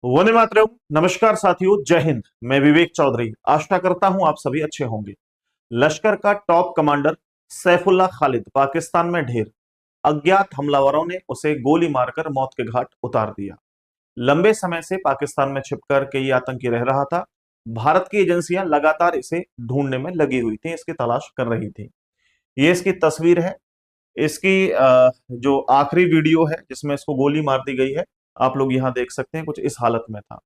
वंदे मातरम। नमस्कार साथियों, जय हिंद। मैं विवेक चौधरी आशा करता हूं आप सभी अच्छे होंगे। लश्कर का टॉप कमांडर सैफुल्लाह खालिद पाकिस्तान में ढेर। अज्ञात हमलावरों ने उसे गोली मारकर मौत के घाट उतार दिया। लंबे समय से पाकिस्तान में छिपकर के ये आतंकी रह रहा था। भारत की एजेंसियां लगातार इसे ढूंढने में लगी हुई थी, इसकी तलाश कर रही थी। ये इसकी तस्वीर है। इसकी जो आखिरी वीडियो है जिसमें इसको गोली मार दी गई है, आप लोग यहाँ देख सकते हैं, कुछ इस हालत में था।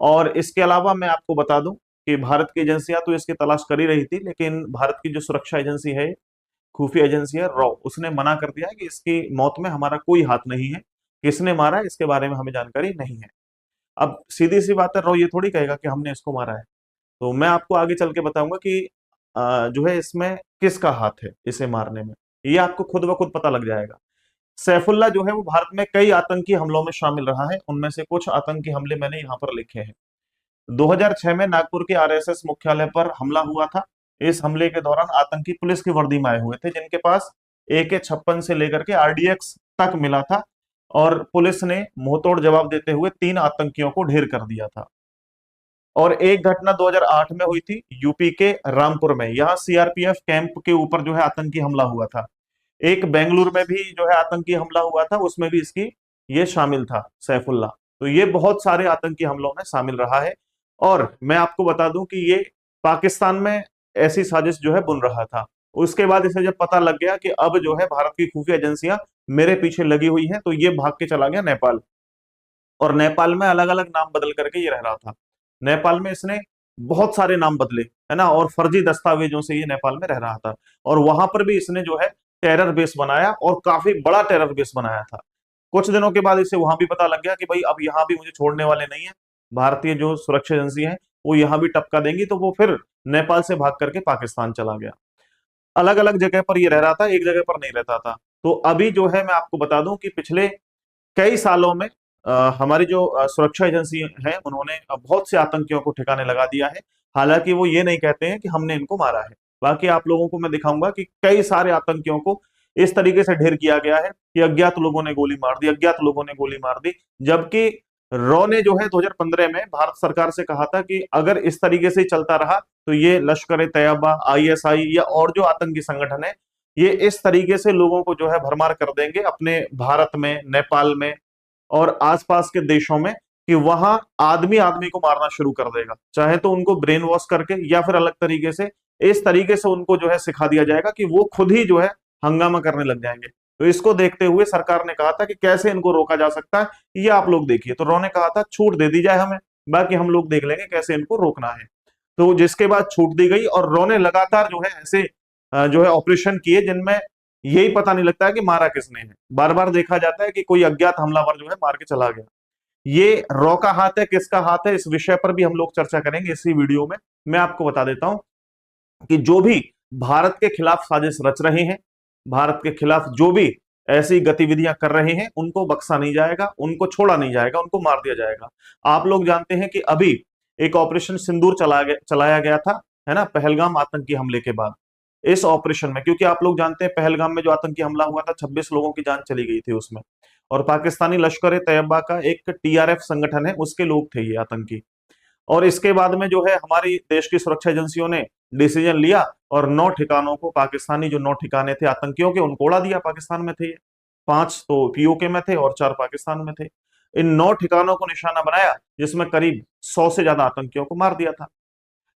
और इसके अलावा मैं आपको बता दूं कि भारत की एजेंसियां तो इसकी तलाश कर ही रही थी, लेकिन भारत की जो सुरक्षा एजेंसी है, खुफिया एजेंसी है रॉ, उसने मना कर दिया है कि इसकी मौत में हमारा कोई हाथ नहीं है। किसने मारा है इसके बारे में हमें जानकारी नहीं है। अब सीधी सी बात है, रॉ ये थोड़ी कहेगा कि हमने इसको मारा है। तो मैं आपको आगे चल के बताऊंगा कि जो है इसमें किसका हाथ है इसे मारने में। ये आपको खुद ब खुद पता लग जाएगा। सैफुल्ला जो है वो भारत में कई आतंकी हमलों में शामिल रहा है। उनमें से कुछ आतंकी हमले मैंने यहाँ पर लिखे हैं। 2006 में नागपुर के आरएसएस मुख्यालय पर हमला हुआ था। इस हमले के दौरान आतंकी पुलिस की वर्दी में आए हुए थे, जिनके पास AK-56 से लेकर के RDX तक मिला था। और पुलिस ने मुंहतोड़ जवाब देते हुए 3 आतंकियों को ढेर कर दिया था। और एक घटना 2008 में हुई थी यूपी के रामपुर में। यहाँ CRPF कैंप के ऊपर जो है आतंकी हमला हुआ था। एक बेंगलुरु में भी जो है आतंकी हमला हुआ था, उसमें भी इसकी ये शामिल था सैफुल्ला। तो ये बहुत सारे आतंकी हमलों में शामिल रहा है। और मैं आपको बता दूं कि ये पाकिस्तान में ऐसी साजिश जो है बुन रहा था। उसके बाद इसे जब पता लग गया कि अब जो है भारत की खुफिया एजेंसियां मेरे पीछे लगी हुई है, तो ये भाग के चला गया नेपाल। और नेपाल में अलग अलग नाम बदल करके ये रह रहा था। नेपाल में इसने बहुत सारे नाम बदले, है ना, और फर्जी दस्तावेजों से ये नेपाल में रह रहा था। और वहां पर भी इसने जो है टेरर बेस बनाया, और काफी बड़ा टेरर बेस बनाया था। कुछ दिनों के बाद इसे वहां भी पता लग गया कि भाई अब यहाँ भी मुझे छोड़ने वाले नहीं है। भारतीय जो सुरक्षा एजेंसी है वो यहाँ भी टपका देंगी, तो वो फिर नेपाल से भाग करके पाकिस्तान चला गया। अलग अलग जगह पर ये रह रहा था, एक जगह पर नहीं रहता था। तो अभी जो है मैं आपको बता दूं कि पिछले कई सालों में हमारी जो सुरक्षा एजेंसी है उन्होंने बहुत से आतंकियों को ठिकाने लगा दिया है। हालांकि वो ये नहीं कहते हैं कि हमने इनको मारा है। बाकी आप लोगों को मैं दिखाऊंगा कि कई सारे आतंकियों को इस तरीके से ढेर किया गया है कि अज्ञात लोगों ने गोली मार दी, अज्ञात लोगों ने गोली मार दी। जबकि रॉ ने जो है 2015 में भारत सरकार से कहा था कि अगर इस तरीके से ही चलता रहा तो ये लश्कर ए तैयबा, ISI या और जो आतंकी संगठन है, ये इस तरीके से लोगों को जो है भरमार कर देंगे अपने भारत में, नेपाल में और आसपास के देशों में, कि वहां आदमी आदमी को मारना शुरू कर देगा। चाहे तो उनको ब्रेन वॉश करके या फिर अलग तरीके से, इस तरीके से उनको जो है सिखा दिया जाएगा कि वो खुद ही जो है हंगामा करने लग जाएंगे। तो इसको देखते हुए सरकार ने कहा था कि कैसे इनको रोका जा सकता है, ये आप लोग देखिए। तो रॉ ने कहा था छूट दे दी जाए हमें, बाकी हम लोग देख लेंगे कैसे इनको रोकना है। तो जिसके बाद छूट दी गई, और रॉ ने लगातार जो है ऐसे जो है ऑपरेशन किए जिनमें यही पता नहीं लगता है कि मारा किसने है। बार बार देखा जाता है कि कोई अज्ञात हमलावर जो है मार के चला गया। ये रॉ का हाथ है, किसका हाथ है, इस विषय पर भी हम लोग चर्चा करेंगे इसी वीडियो में। मैं आपको बता देता हूं कि जो भी भारत के खिलाफ साजिश रच रहे हैं, भारत के खिलाफ जो भी ऐसी गतिविधियां कर रहे हैं, उनको बख्शा नहीं जाएगा, उनको छोड़ा नहीं जाएगा, उनको मार दिया जाएगा। आप लोग जानते हैं कि अभी एक ऑपरेशन सिंदूर चलाया गया था, है ना, पहलगाम आतंकी हमले के बाद। इस ऑपरेशन में, क्योंकि आप लोग जानते हैं पहलगाम में जो आतंकी हमला हुआ था, 26 लोगों की जान चली गई थी उसमें। और पाकिस्तानी लश्कर ए तैयबा का एक TRF संगठन है, उसके लोग थे ये आतंकी। और इसके बाद में जो है हमारी देश की सुरक्षा एजेंसियों ने डिसीजन लिया, और 9 ठिकानों को, पाकिस्तानी जो 9 ठिकाने थे आतंकियों के, उनको उड़ा दिया। पाकिस्तान में थे ये 5 तो POK में थे और 4 पाकिस्तान में थे। इन 9 ठिकानों को निशाना बनाया, जिसमें करीब 100 से ज्यादा आतंकियों को मार दिया था।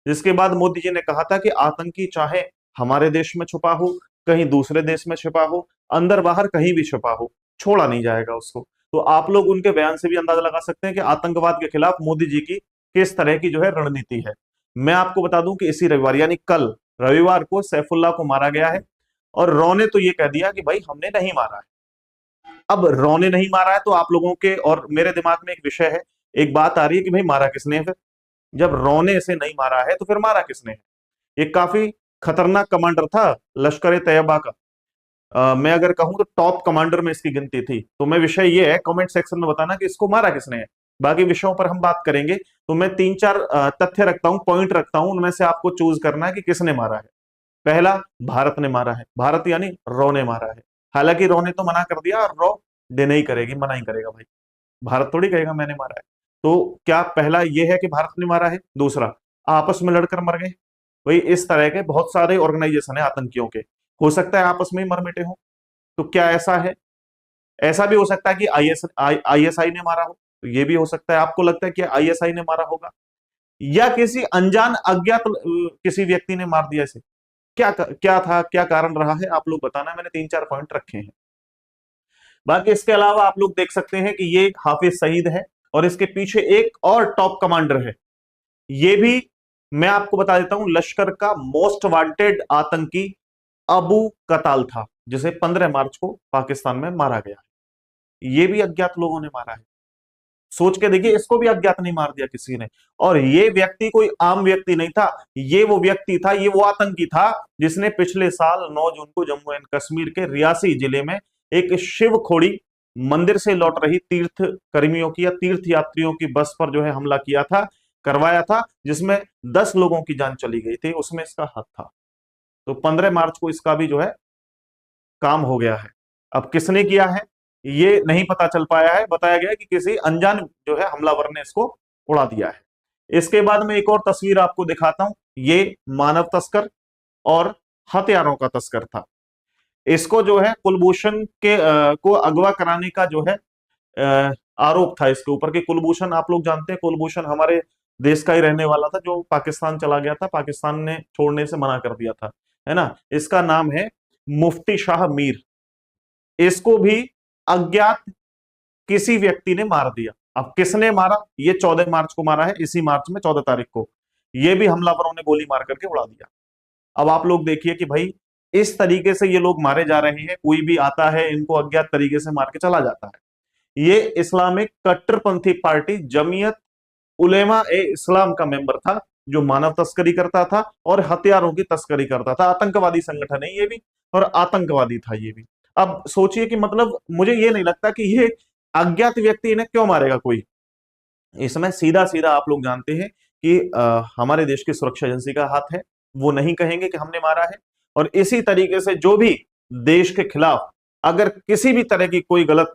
जिसके बाद मोदी जी ने कहा था कि आतंकी चाहे हमारे देश में छुपा हो, कहीं दूसरे देश में छुपा हो, अंदर बाहर कहीं भी छुपा हो, छोड़ा नहीं जाएगा उसको। तो आप लोग उनके बयान से भी अंदाजा लगा सकते हैं कि आतंकवाद के खिलाफ मोदी जी की किस तरह की जो है रणनीति है। मैं आपको बता दूं कि इसी रविवार, यानी कल रविवार को सैफुल्लाह को मारा गया है। और रॉ ने तो ये कह दिया कि भाई हमने नहीं मारा है। अब रॉ ने नहीं मारा है तो आप लोगों के और मेरे दिमाग में एक विषय है, एक बात आ रही है कि भाई मारा किसने है फिर। जब रॉ ने इसे नहीं मारा है तो फिर मारा किसने है। ये काफी खतरनाक कमांडर था लश्कर ए तैयबा का। मैं अगर कहूं तो टॉप कमांडर में इसकी गिनती थी। तो मैं, विषय ये है, कमेंट सेक्शन में बताना कि इसको मारा किसने है। बाकी विषयों पर हम बात करेंगे। तो मैं 3-4 तथ्य रखता हूं, पॉइंट रखता हूं, उनमें से आपको चूज करना है कि किसने मारा है। पहला, भारत ने मारा है। भारत यानी रॉ ने मारा है। हालांकि रॉ ने तो मना कर दिया, और रॉ डिनाई करेगी, मना ही करेगा भाई। भारत थोड़ी कहेगा मैंने मारा है। तो क्या पहला ये है कि भारत ने मारा है? दूसरा, आपस में लड़कर मर गए? भाई इस तरह के बहुत सारे ऑर्गेनाइजेशन है आतंकियों के, हो सकता है आपस में ही मर मिटे हो। तो क्या ऐसा है? ऐसा भी हो सकता है कि आईएसआई ने मारा हो, तो ये भी हो सकता है। आपको लगता है कि आईएसआई ने मारा होगा या किसी अनजान अज्ञात किसी व्यक्ति ने मार दिया इसे? क्या था, क्या कारण रहा है, आप लोग बताना। मैंने 3-4 पॉइंट रखे हैं। बाकी इसके अलावा आप लोग देख सकते हैं कि ये एक हाफिज सईद है और इसके पीछे एक और टॉप कमांडर है। ये भी मैं आपको बता देता हूं, लश्कर का मोस्ट वांटेड आतंकी अबू कताल था, जिसे 15 मार्च को पाकिस्तान में मारा गया। ये भी अज्ञात लोगों ने मारा है। सोच के देखिए, इसको भी अज्ञात नहीं मार दिया किसी ने। और ये व्यक्ति कोई आम व्यक्ति नहीं था, ये वो व्यक्ति था, ये वो आतंकी था जिसने पिछले साल 9 जून को जम्मू एंड कश्मीर के रियासी जिले में एक शिव खोड़ी मंदिर से लौट रही तीर्थ कर्मियों की या तीर्थ यात्रियों की बस पर जो है हमला किया था, करवाया था, जिसमें 10 लोगों की जान चली गई थी, उसमें इसका हाथ था। तो 15 मार्च को इसका भी जो है काम हो गया है। अब किसने किया है ये नहीं पता चल पाया है, बताया गया है कि किसी अनजान जो है हमलावर ने इसको उड़ा दिया है। इसके बाद में एक और तस्वीर आपको दिखाता हूं। ये मानव तस्कर और हथियारों का तस्कर था। इसको जो है कुलभूषण के को अगवा कराने का जो है आरोप था इसके ऊपर, कि कुलभूषण, आप लोग जानते हैं कुलभूषण हमारे देश का ही रहने वाला था जो पाकिस्तान चला गया था, पाकिस्तान ने छोड़ने से मना कर दिया था, है ना। इसका नाम है मुफ्ती शाह मीर। इसको भी अज्ञात किसी व्यक्ति ने मार दिया। अब किसने मारा? ये 14 मार्च को मारा है, इसी मार्च में 14 तारीख को ये भी हमलावरों ने गोली मार करके उड़ा दिया। अब आप लोग देखिए कि भाई इस तरीके से ये लोग मारे जा रहे हैं, कोई भी आता है इनको अज्ञात तरीके से मार के चला जाता है। ये इस्लामिक कट्टरपंथी पार्टी जमीयत उलेमा ए इस्लाम का मेंबर था, जो मानव तस्करी करता था और हथियारों की तस्करी करता था। आतंकवादी संगठन है ये भी, और आतंकवादी था ये भी। अब सोचिए कि मतलब मुझे ये नहीं लगता कि ये अज्ञात व्यक्ति इन्हें क्यों मारेगा कोई। इसमें सीधा सीधा आप लोग जानते हैं कि हमारे देश की सुरक्षा एजेंसी का हाथ है, वो नहीं कहेंगे कि हमने मारा है। और इसी तरीके से जो भी देश के खिलाफ अगर किसी भी तरह की कोई गलत,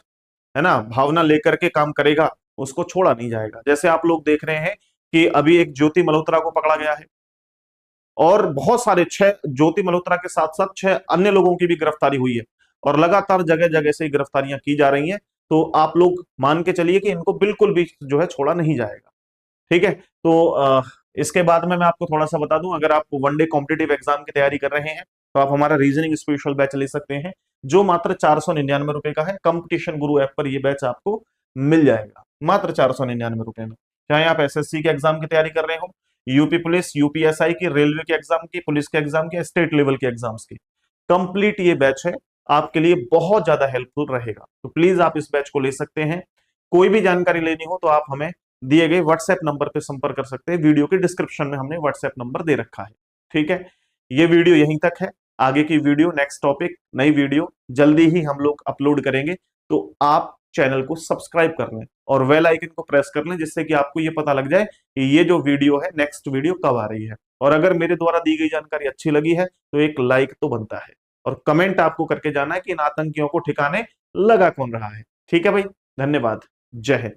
है ना, भावना लेकर के काम करेगा, उसको छोड़ा नहीं जाएगा। जैसे आप लोग देख रहे हैं कि अभी एक ज्योति मल्होत्रा को पकड़ा गया है, और बहुत सारे 6 ज्योति मल्होत्रा के साथ साथ 6 अन्य लोगों की भी गिरफ्तारी हुई है, और लगातार जगह जगह से गिरफ्तारियां की जा रही हैं। तो आप लोग मान के चलिए कि इनको बिल्कुल भी जो है छोड़ा नहीं जाएगा। ठीक है। तो इसके बाद में मैं आपको थोड़ा सा बता दूं, अगर आप वनडे कॉम्पिटेटिव एग्जाम की तैयारी कर रहे हैं तो आप हमारा रीजनिंग स्पेशल बैच ले सकते हैं, जो मात्र 499 रुपए का है। कंपटीशन गुरु ऐप पर यह बैच आपको मिल जाएगा मात्र 499 रुपए में। चाहे आप एसएससी के एग्जाम की तैयारी कर रहे हो, यूपी पुलिस, यूपीएसआई की, रेलवे के एग्जाम की, पुलिस के एग्जाम की, स्टेट लेवल के एग्जाम्स की, कंप्लीट ये बैच है, आपके लिए बहुत ज्यादा हेल्पफुल रहेगा। तो प्लीज आप इस बैच को ले सकते हैं। कोई भी जानकारी लेनी हो तो आप हमें दिए गए व्हाट्सएप नंबर पर संपर्क कर सकते हैं। वीडियो के डिस्क्रिप्शन में हमने व्हाट्सएप नंबर दे रखा है। ठीक है, ये वीडियो यहीं तक है। आगे की वीडियो, नेक्स्ट टॉपिक, नई वीडियो जल्दी ही हम लोग अपलोड करेंगे। तो आप चैनल को सब्सक्राइब कर लें और बेल आइकन को प्रेस कर लें, जिससे कि आपको ये पता लग जाए कि ये जो वीडियो है, नेक्स्ट वीडियो कब आ रही है। और अगर मेरे द्वारा दी गई जानकारी अच्छी लगी है तो एक लाइक तो बनता है, और कमेंट आपको करके जाना है कि इन आतंकियों को ठिकाने लगा कौन रहा है। ठीक है भाई, धन्यवाद, जय हिंद।